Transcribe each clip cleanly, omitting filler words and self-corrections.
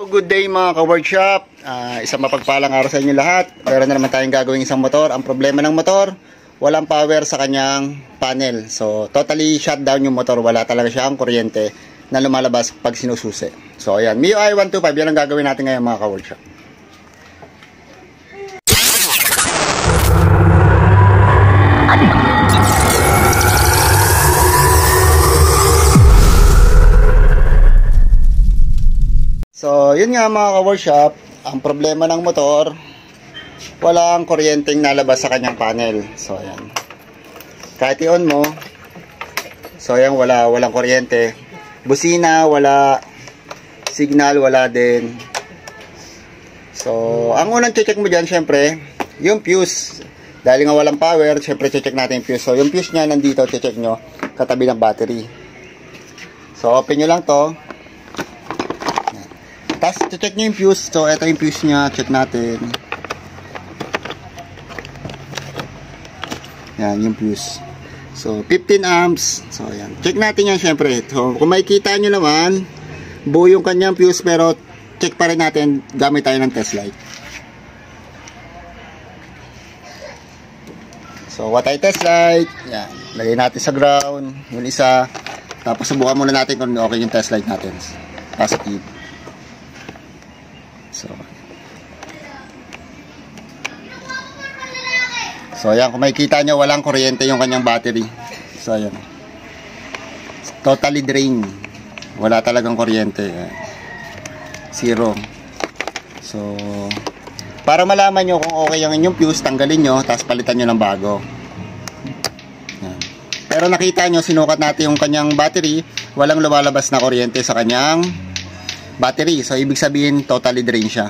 Good day mga ka-workshop. Isang mapagpalang araw sa inyo lahat. Meron na naman tayong gagawin isang motor. Ang problema ng motor, walang power sa kanyang panel. So totally shut down yung motor. Wala talaga siyang kuryente na lumalabas pag sinususi. So ayan, MIUI 125, yan ang gagawin natin ngayon mga ka-workshop. So, yun nga mga ka-workshop, ang problema ng motor, walang kuryenteng nalabas sa kanyang panel. So, ayan. Kahit i-on mo, so ayan, walang kuryente. Busina, wala. Signal, wala din. So, ang unang check mo dyan, syempre, yung fuse. Dahil nga walang power, syempre check natin yung fuse. So, yung fuse niya nandito, check nyo, katabi ng battery. So, open nyo lang to. Tapos, check nyo yung fuse. So, ito yung fuse nya. Check natin. Yan, yung fuse. So, 15 amps. So, ayan. Check natin yan, syempre. So, kung makikita nyo naman, buo yung kanyang fuse, pero check pa rin natin gamit tayo ng test light. So, what ay test light. Yan. Lagay natin sa ground. Yung isa. Tapos, subukan muna natin kung okay yung test light natin. Positive. So ayan, kung makikita nyo, walang kuryente yung kanyang battery. So ayan, totally drain. Wala talagang kuryente. Zero. So para malaman nyo kung okay yung inyong fuse, tanggalin nyo, tapos palitan nyo ng bago. Ayan. Pero nakita nyo, sinukat natin yung kanyang battery, walang lumalabas na kuryente sa kanyang battery. So ibig sabihin, totally drain siya.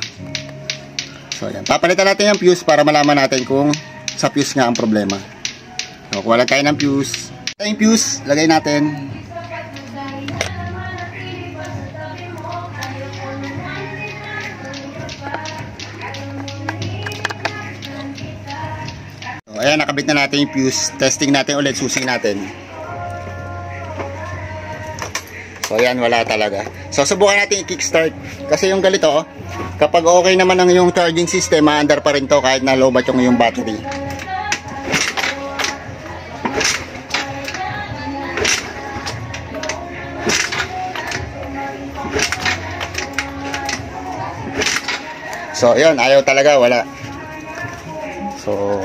So ayan, papalitan natin yung fuse para malaman natin kung sa fuse nga ang problema. So, kung wala tayo ng fuse, ito yung fuse, lagay natin. So, ayan, nakabit na natin yung fuse. Testing natin ulit, susi natin. So, ayan, wala talaga. So, subukan natin i-kickstart. Kasi yung ganito, kapag okay naman ang yung charging system, maandar pa rin to kahit na low bat yung battery. So, yun, ayaw talaga, wala. So,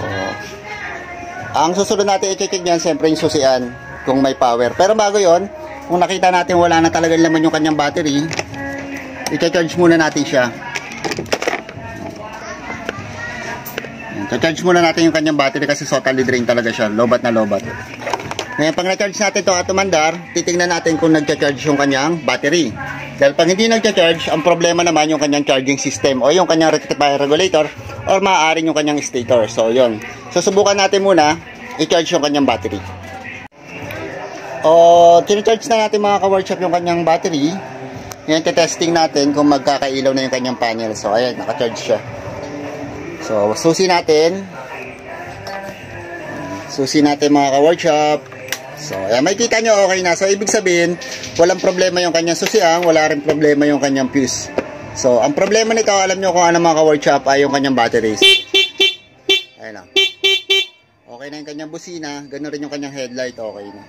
ang susunod natin i-check niyan, siyempre yung susian, kung may power. Pero bago yon, kung nakita natin wala na talaga laman yung kanyang battery, i-charge muna natin siya. I-charge muna natin yung kanyang battery kasi totally drain talaga siya, lobat na lobat. Ngayon, pag na-charge natin ito at umandar, titingnan natin kung nag-charge yung kanyang battery. Dahil pag hindi nag-charge, ang problema naman yung kanyang charging system o yung kanyang rectifier regulator or maaaring yung kanyang stator. So, yun. So, subukan natin muna i-charge yung kanyang battery. O, charge na natin mga ka-workshop yung kanyang battery. Ngayon, testing natin kung magkakailaw na yung kanyang panel. So, ayan, naka-charge siya. So, susi natin. Susi natin mga ka-workshop. So, ayan, makikita nyo okay na. So, ibig sabihin, walang problema yung kanyang susiang, wala rin problema yung kanyang fuse. So, ang problema nito, alam nyo kung ano mga ka-workshop, ay yung kanyang batteries. Ayan lang. Okay na yung kanyang busina, ganoon rin yung kanyang headlight, okay na.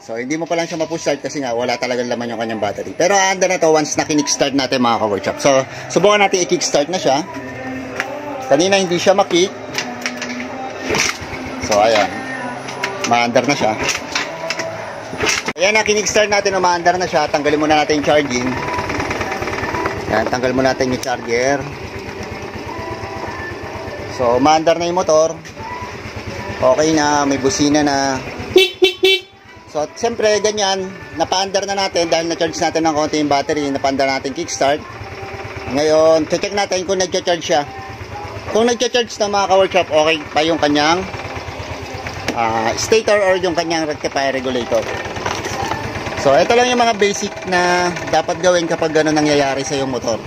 So, hindi mo pa lang siya mapush start kasi nga, wala talagang laman yung kanyang battery. Pero, aanda na to once na kick-start natin mga ka-workshop. So, subukan natin i-kick-start na siya. Kanina hindi siya makick. So, ayan. Maandar na siya. Ayan na, kick-start natin, maandar na siya. Tanggalin muna natin yung charging. Ayan, tanggal muna natin yung charger. So, maandar na yung motor. Okay na, may busina na. So, siyempre, ganyan, napaandar na natin dahil na-charge natin ng konti yung battery, napaandar natin kickstart. Ngayon, check natin kung nag-charge siya. Kung nag-charge na mga ka-workshop, okay pa yung kanyang stator or yung kanyang rectifier regulator. So, ito lang yung mga basic na dapat gawin kapag gano'n nangyayari sa yung motor.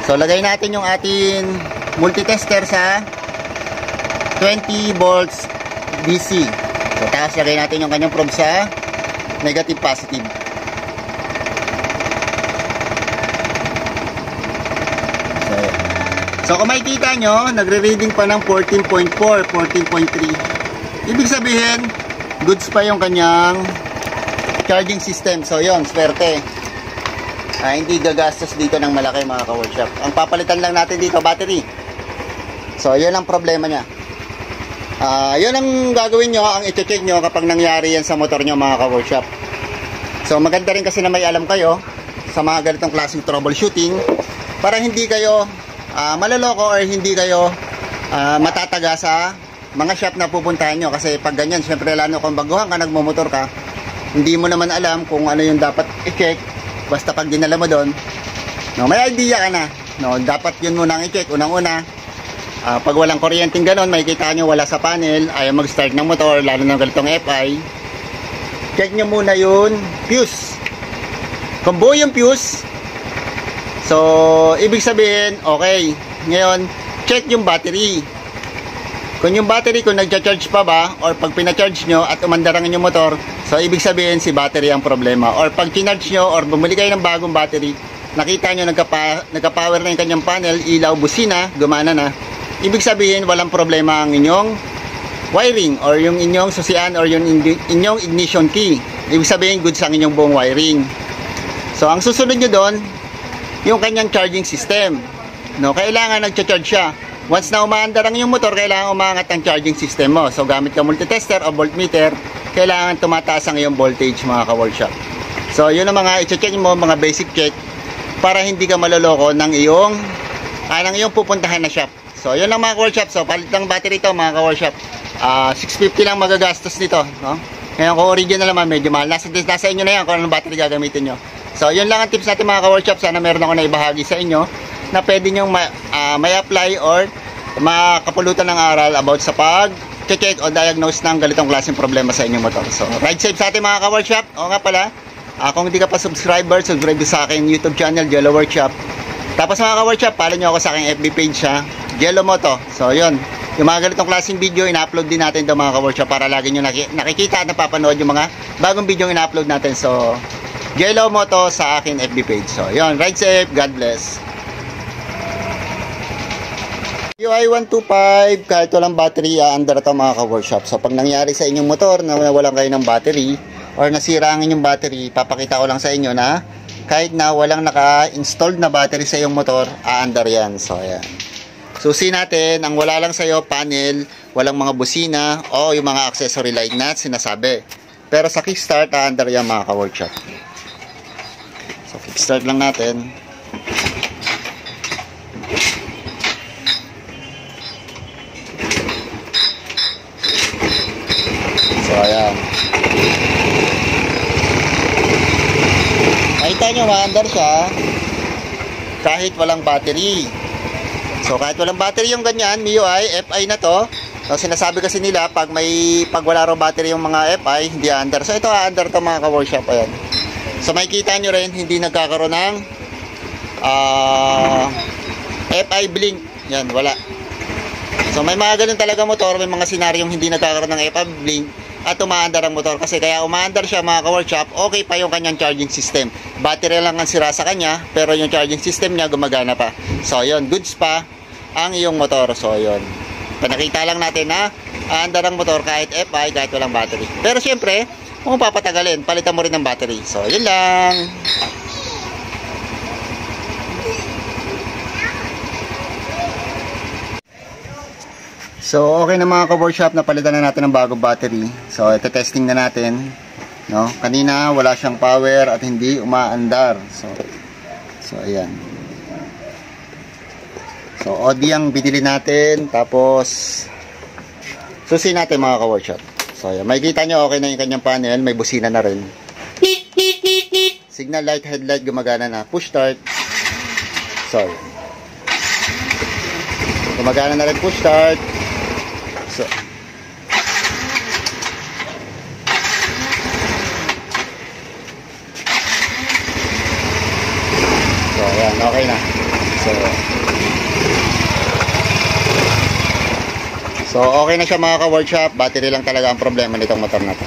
So, lagay natin yung ating multitester sa 20 volts DC. So, tapos lagay natin yung kanyang probe sa negative positive. So kung makikita nyo, nagre-reading pa ng 14.4, 14.3. Ibig sabihin, goods pa yung kanyang charging system. So yun, swerte. Hindi gagastos dito ng malaki mga ka-workshop. Ang papalitan lang natin dito, battery. So yun ang problema niya. Yun ang gagawin nyo, ang i-check nyo kapag nangyari yan sa motor nyo mga ka-workshop. So maganda rin kasi na may alam kayo sa mga ganitong klaseng troubleshooting para hindi kayo maloloko or hindi kayo matataga sa mga shop na pupuntahan nyo. Kasi pag ganyan, syempre lalo kung baguhan ka, nagmumotor ka, hindi mo naman alam kung ano yung dapat i-check. Basta pag dinala mo doon, no, may idea ka na, no, dapat yun muna ang i-check. Unang-una, pag walang kuryenteng ganon, makikita nyo wala sa panel, ayaw mag-start ng motor, lalo na ganitong FI, check nyo muna yung fuse. Kung buo yung fuse, so ibig sabihin, okay. Ngayon, check yung battery. Kung yung battery, kung nagcha-charge pa ba, or pag pina-charge nyo at umandarangin yung motor, so ibig sabihin si battery ang problema. Or pag kinarge nyo, or bumili kayo ng bagong battery, nakita nyo nagka-power na yung kanyang panel, ilaw, busina, gumana na, ibig sabihin walang problema ang inyong wiring, or yung inyong susian, or yung inyong ignition key. Ibig sabihin goods ang inyong buong wiring. So ang susunod nyo doon, yung kanyang charging system. No, kailangan nagcha-charge siya. Once na umaandar ang yung motor, kailangan umangat ang charging system mo. So gamit ka multitester o voltmeter, kailangan tumataas ang iyong voltage mga ka-workshop. So yun ang mga i-check mo, mga basic check, para hindi ka maloloko ng iyong pupuntahan na shop. So yun lang mga ka-workshop. So palit ng battery ito mga ka-workshop. 650 lang magagastos nito, no? Ngayon kung original naman, medyo mahal. Nasa inyo na yan kung anong battery gagamitin nyo. So yun lang ang tips natin mga ka-workshop. Sana meron ako na ibahagi sa inyo na pwede nyo may apply or makapulutan ng aral about sa pag-check o diagnose ng ganitong klaseng problema sa inyong motor. So ride safe sa ating mga ka-workshop. O nga pala, kung hindi ka pa subscriber, subscribe sa akin YouTube channel, Jello Workshop. Tapos mga ka-workshop, follow nyo ako sa aking FB page ha, Jello Moto. So yun, yung mga ganitong klaseng video, ina-upload din natin ito mga ka-workshop para lagi nyo nakikita at napapanood yung mga bagong video yung ina-upload natin. So Jello Moto sa akin FB page. So yun, ride safe, God bless. UI 125, kahit walang battery, aandar ito mga ka-workshop. So pag nangyari sa inyong motor na walang kayo ng battery or nasira ang inyong battery, papakita ko lang sa inyo na kahit na walang naka-installed na battery sa iyong motor, aandar yan. So ayan, susi natin, ang wala lang sa iyo, panel, walang mga busina o yung mga accessory light na sinasabi. Pero sa kickstart, aandar yan mga ka-workshop. So kickstart lang natin. So ayan, nakita nyo maandar siya kahit walang battery. So kahit walang battery yung ganyan, MIUI, FI na to. So sinasabi kasi nila pag wala raw battery yung mga FI, hindi aandar. So ito aandar to mga ka-workshop. Ayan. So makikita nyo rin, hindi nagkakaroon ng FI blink. Yan, wala. So may mga ganun talaga motor, may mga senaryong hindi nagkakaroon ng FI blink at umaandar ang motor. Kasi kaya umaandar siya mga ka-workshop, okay pa yung kanyang charging system. Battery lang ang sira sa kanya, pero yung charging system niya gumagana pa. So yun, goods pa ang iyong motor. So yun, panakita lang natin na aandar ang motor kahit FI, kahit walang battery. Pero syempre, kung papatagalin, palitan mo rin ng battery. So yun lang. So okay na mga ka-workshop, napalitan na natin ng bagong battery. So ito testing na natin, no? Kanina wala siyang power at hindi umaandar. So ayan. So OD ang binili natin, tapos susi natin mga ka-workshop. So ayan, makikita nyo okay na yung kanyang panel, may busina na rin. Signal light, headlight gumagana na. Push start. So gumagana na rin push start. So ayan, okay na. So okay na siya mga ka-workshop. Battery lang talaga ang problema nitong motor na to.